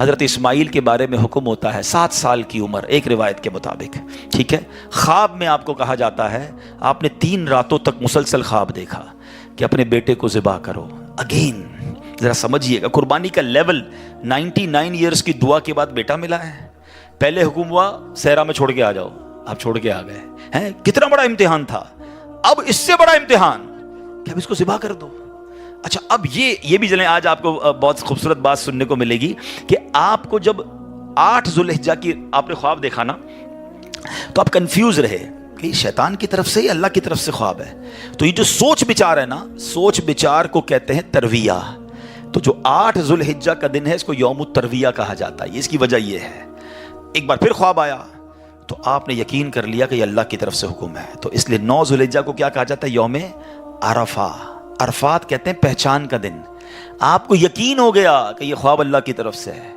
حضرت اسماعیل کے بارے میں حکم ہوتا ہے 7 سال کی عمر ایک روایت کے مطابق، ٹھیک ہے۔ خواب میں آپ کو کہا جاتا ہے آپ نے 3 راتوں تک مسلسل خواب دیکھا کہ اپنے بیٹے کو ذبح کرو۔ اگین ذرا سمجھیے گا قربانی کا لیول، 99 ایئرز کی دعا کے بعد بیٹا ملا ہے۔ پہلے حکم ہوا صحرا میں چھوڑ کے آ جاؤ، آپ چھوڑ کے آ گئے ہیں، کتنا بڑا امتحان تھا۔ اب اس سے بڑا امتحان کہ اب اس کو ذبح کر دو۔ اچھا اب یہ بھی چلیں، آج آپ کو بہت خوبصورت بات سننے کو ملے گی کہ آپ کو جب 8 ذوالحجہ کی آپ نے خواب دیکھا نا تو آپ کنفیوز رہے کہ یہ شیطان کی طرف سے یا اللہ کی طرف سے خواب ہے۔ تو یہ جو سوچ بچار ہے نا، سوچ بچار کو کہتے ہیں ترویہ۔ تو جو 8 ذوالحجہ کا دن ہے اس کو یوم الترویہ کہا جاتا ہے۔ اس کی وجہ یہ ہے، ایک بار پھر خواب آیا تو آپ نے یقین کر لیا کہ یہ اللہ کی طرف سے حکم ہے، تو اس لیے 9 ذوالحجہ کو کیا کہا جاتا ہے؟ یوم عرفہ۔ عرفات کہتے ہیں پہچان کا دن۔ آپ کو یقین ہو گیا کہ یہ خواب اللہ کی طرف سے ہے،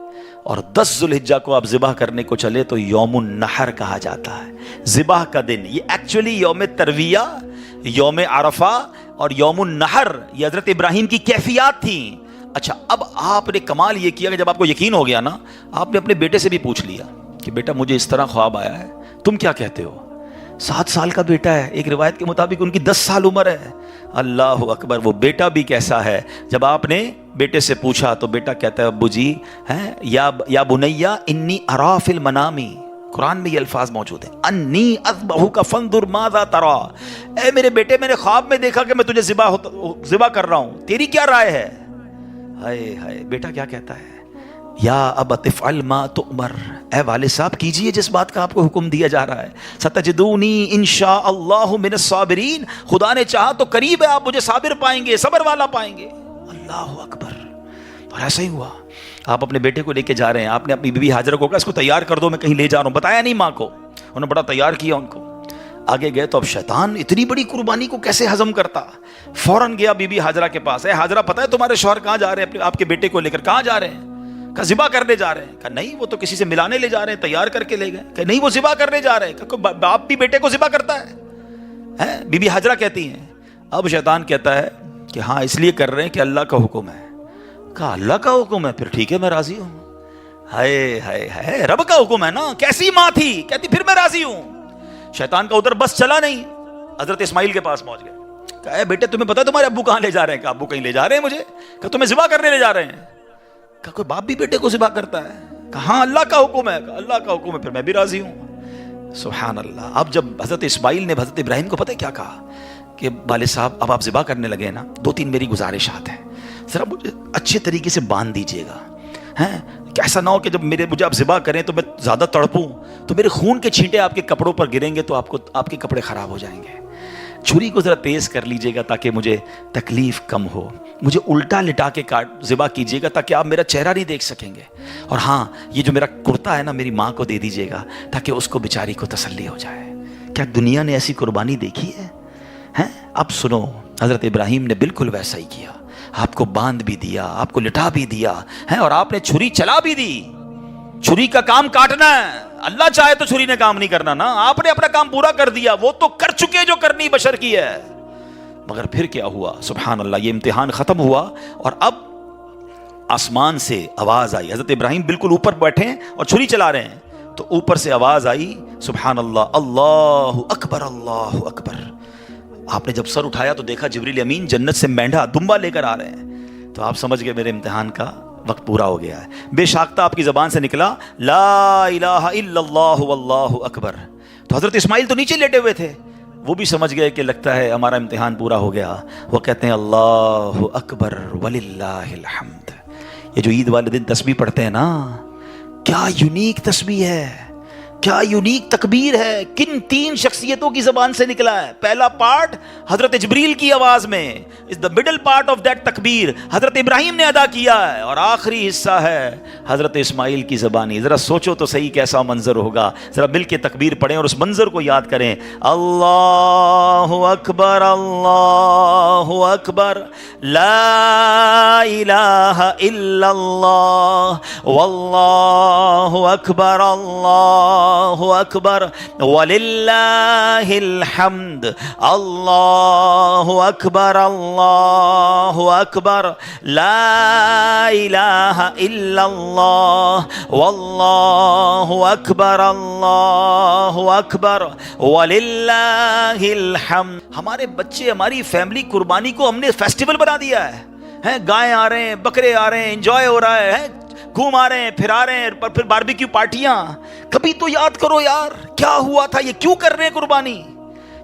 اور 10 ذوالحجہ کو آپ ذبح کرنے کو چلے تو یوم النحر کہا جاتا ہے، ذبح کا دن۔ یہ ایکچولی یوم ترویہ، یوم عرفہ اور یوم النحر یہ حضرت ابراہیم کی کیفیات تھیں۔ اچھا اب آپ نے کمال یہ کیا کہ جب آپ کو یقین ہو گیا نا، آپ نے اپنے بیٹے سے بھی پوچھ لیا کہ بیٹا مجھے اس طرح خواب آیا ہے، تم کیا کہتے ہو؟ 7 سال کا بیٹا ہے، ایک روایت کے مطابق ان کی 10 سال عمر ہے۔ اللہ اکبر، وہ بیٹا بھی کیسا ہے؟ جب آپ نے بیٹے سے پوچھا تو بیٹا کہتا ہے ابو جی یا بنیا انی ارا فی المنام، قرآن میں یہ الفاظ موجود ہیں، انی اذبحک فانظر ماذا تری، اے میرے بیٹے میں نے خواب میں دیکھا کہ میں تجھے ذبح کر رہا ہوں، تیری کیا رائے ہے؟ ہائے ہائے، بیٹا کیا کہتا ہے؟ یا ابت افعل ما تؤمر، اے والد صاحب کیجئے جس بات کا آپ کو حکم دیا جا رہا ہے، ستجدونی انشاء اللہ من الصابرین، خدا نے چاہا تو قریب ہے آپ مجھے صابر پائیں گے، صبر والا پائیں گے۔ اللہ اکبر۔ اور ایسا ہی ہوا، آپ اپنے بیٹے کو لے کے جا رہے ہیں، آپ نے اپنی بیوی ہاجرہ کو کہا اس کو تیار کر دو میں کہیں لے جا رہا ہوں، بتایا نہیں ماں کو، انہوں نے بڑا تیار کیا ان کو۔ آگے گئے تو اب شیطان اتنی بڑی قربانی کو کیسے ہضم کرتا، فوراً گیا بی بی ہاجرہ کے پاس، اے ہاجرہ پتہ ہے تمہارے شوہر کہاں جا رہے ہیں آپ کے بیٹے کو لے کر؟ کہاں جا رہے ہیں؟ کہا ذبح کرنے جا رہے ہیں۔ کہا نہیں وہ تو کسی سے ملانے لے جا رہے ہیں، تیار کر کے لے گئے۔ کہا نہیں وہ ذبح کرنے جا رہے ہیں۔ کہا باپ بھی بیٹے کو ذبح کرتا ہے؟ بی بی ہاجرہ کہتی ہیں۔ اب شیطان کہتا ہے کہ ہاں اس لیے کر رہے ہیں کہ اللہ کا حکم ہے۔ کہا اللہ کا حکم ہے؟ پھر ٹھیک ہے میں راضی ہوں۔ ہائے ہائے ہائے، رب کا حکم ہے نا، کیسی ماں تھی، کہتی پھر میں راضی ہوں۔ شیطان کا ادھر بس چلا نہیں، حضرت اسماعیل کے پاس پہنچ گئے۔ کہا اے بیٹے تمہیں پتا ہے تمہارے ابو کہاں لے جا رہے ہیں؟ کہا ابو کہیں لے جا رہے ہیں مجھے۔ کہا تمہیں ذبح کرنے لے جا رہے ہیں؟ کہا کوئی باپ بھی بیٹے کو ذبح کرتا ہے؟ کہا ہاں اللہ کا حکم ہے۔ کہا اللہ کا حکم ہے پھر میں بھی راضی ہوں۔ سبحان اللہ۔ اب جب حضرت اسماعیل نے حضرت ابراہیم کو پتہ ہے کیا کہا کہ والد صاحب اب آپ ذبح کرنے لگے نا، 2-3 میری گزارشات ہیں، ذرا مجھے اچھے طریقے سے باندھ دیجیے گا، کہ ایسا نہ ہو کہ جب مجھے آپ ذبح کریں تو میں زیادہ تڑپوں تو میرے خون کے چھینٹے آپ کے کپڑوں پر گریں گے تو آپ کے کپڑے خراب ہو جائیں گے۔ چھری کو ذرا تیز کر لیجیے گا تاکہ مجھے تکلیف کم ہو، مجھے الٹا لٹا کے ذبح کیجیے گا تاکہ آپ میرا چہرہ نہیں دیکھ سکیں گے، اور ہاں یہ جو میرا کرتا ہے نا میری ماں کو دے دیجیے گا تاکہ اس کو بیچاری کو تسلی ہو جائے۔ کیا دنیا نے ایسی قربانی دیکھی ہے؟ اب سنو، حضرت ابراہیم نے بالکل ویسا ہی کیا، آپ کو باندھ بھی دیا، آپ کو لٹا بھی دیا، اور آپ نے چھری چلا بھی دی۔ چھری کا کام کاٹنا ہے، اللہ چاہے تو چھری نے کام نہیں کرنا نا، آپ نے اپنا کام پورا کر دیا، وہ تو کر چکے جو کرنی بشر کی ہے۔ مگر پھر کیا ہوا؟ سبحان اللہ، یہ امتحان ختم ہوا اور اب آسمان سے آواز آئی، حضرت ابراہیم بالکل اوپر بیٹھے ہیں اور چھری چلا رہے ہیں، تو اوپر سے آواز آئی، سبحان اللہ، اللہ اکبر اللہ اکبر۔ آپ نے جب سر اٹھایا تو دیکھا جبریل امین جنت سے مینڈھا دمبا لے کر آ رہے ہیں، تو آپ سمجھ گئے میرے امتحان کا وقت پورا ہو گیا ہے۔ بے شاختہ آپ کی زبان سے نکلا لا الہ الا اللہ واللہ اکبر۔ تو حضرت اسماعیل تو نیچے لیٹے ہوئے تھے، وہ بھی سمجھ گئے کہ لگتا ہے ہمارا امتحان پورا ہو گیا۔ وہ کہتے ہیں اللہ اکبر وللہ الحمد۔ یہ جو عید والے دن تسبیح پڑھتے ہیں نا، کیا یونیک تسبیح ہے، کیا یونیک تکبیر ہے، کن 3 شخصیتوں کی زبان سے نکلا ہے۔ پہلا پارٹ حضرت جبریل کی آواز میں، is the middle part of that تکبیر حضرت ابراہیم نے ادا کیا ہے، اور آخری حصہ ہے حضرت اسماعیل کی زبانی۔ ذرا سوچو تو صحیح کیسا منظر ہوگا، ذرا مل کے تکبیر پڑھیں اور اس منظر کو یاد کریں۔ اللہ اکبر اللہ اکبر لا الہ الا اللہ واللہ اکبر اللہ اللہ اکبر وللہ الحمد، اللہ اکبر اللہ اکبر، لا الہ الا اللہ واللہ اکبر اللہ اکبر وللہ الحمد۔ ہمارے بچے، ہماری فیملی قربانی کو ہم نے فیسٹیول بنا دیا ہے، گائے آ رہے ہیں، بکرے آ رہے ہیں، انجوائے ہو رہا ہے، گھوم آ رہے ہیں، پھر آ رہے ہیں، پھر باربیکیو پارٹیاں۔ کبھی تو یاد کرو یار کیا ہوا تھا، یہ کیوں کر رہے ہیں قربانی،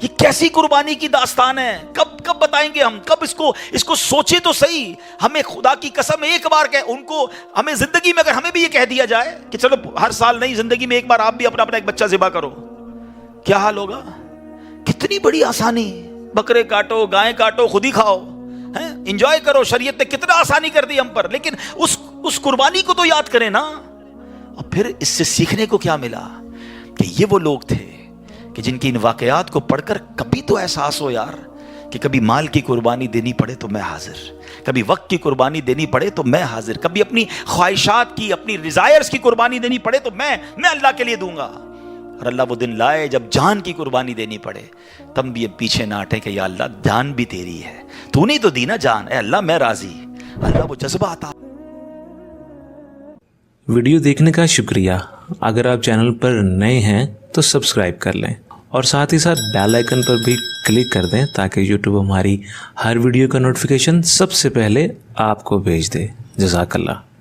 یہ کیسی قربانی کی داستان ہے، کب بتائیں گے ہم، کب اس کو سوچے تو صحیح۔ ہمیں خدا کی قسم ایک بار ان کو، ہمیں زندگی میں اگر ہمیں بھی یہ کہہ دیا جائے کہ چلو ہر سال نہیں، زندگی میں ایک بار آپ بھی اپنا ایک بچہ ذبح کرو، کیا حال ہوگا؟ کتنی بڑی آسانی، بکرے کاٹو، گائے کاٹو، خود ہی کھاؤ، انجوائے کرو۔ شریعت نے کتنا آسانی کر دی ہم پر، لیکن اس قربانی کو تو یاد کریں نا۔ اور پھر اس سے سیکھنے کو کیا ملا کہ یہ وہ لوگ تھے کہ جن کی ان واقعات کو پڑھ کر کبھی تو احساس ہو یار کہ کبھی مال کی قربانی دینی پڑے تو میں حاضر، کبھی وقت کی قربانی دینی پڑے تو میں حاضر، کبھی اپنی خواہشات کی، اپنی ڈیزائرز کی قربانی دینی پڑے تو میں اللہ کے لیے دوں گا۔ اور اللہ وہ دن لائے جب جان کی قربانی دینی پڑے، تم بھی اب پیچھے نہ ہٹے کہ یا اللہ جان بھی تیری ہے، تو نہیں تو دی نا جان، اے اللہ میں راضی۔ اللہ وہ جذبہ آتا۔ ویڈیو دیکھنے کا شکریہ۔ اگر آپ چینل پر نئے ہیں تو سبسکرائب کر لیں اور ساتھ ہی ساتھ بیل آئیکن پر بھی کلک کر دیں تاکہ یوٹیوب ہماری ہر ویڈیو کا نوٹیفیکیشن سب سے پہلے آپ کو بھیج دے۔ جزاک اللہ۔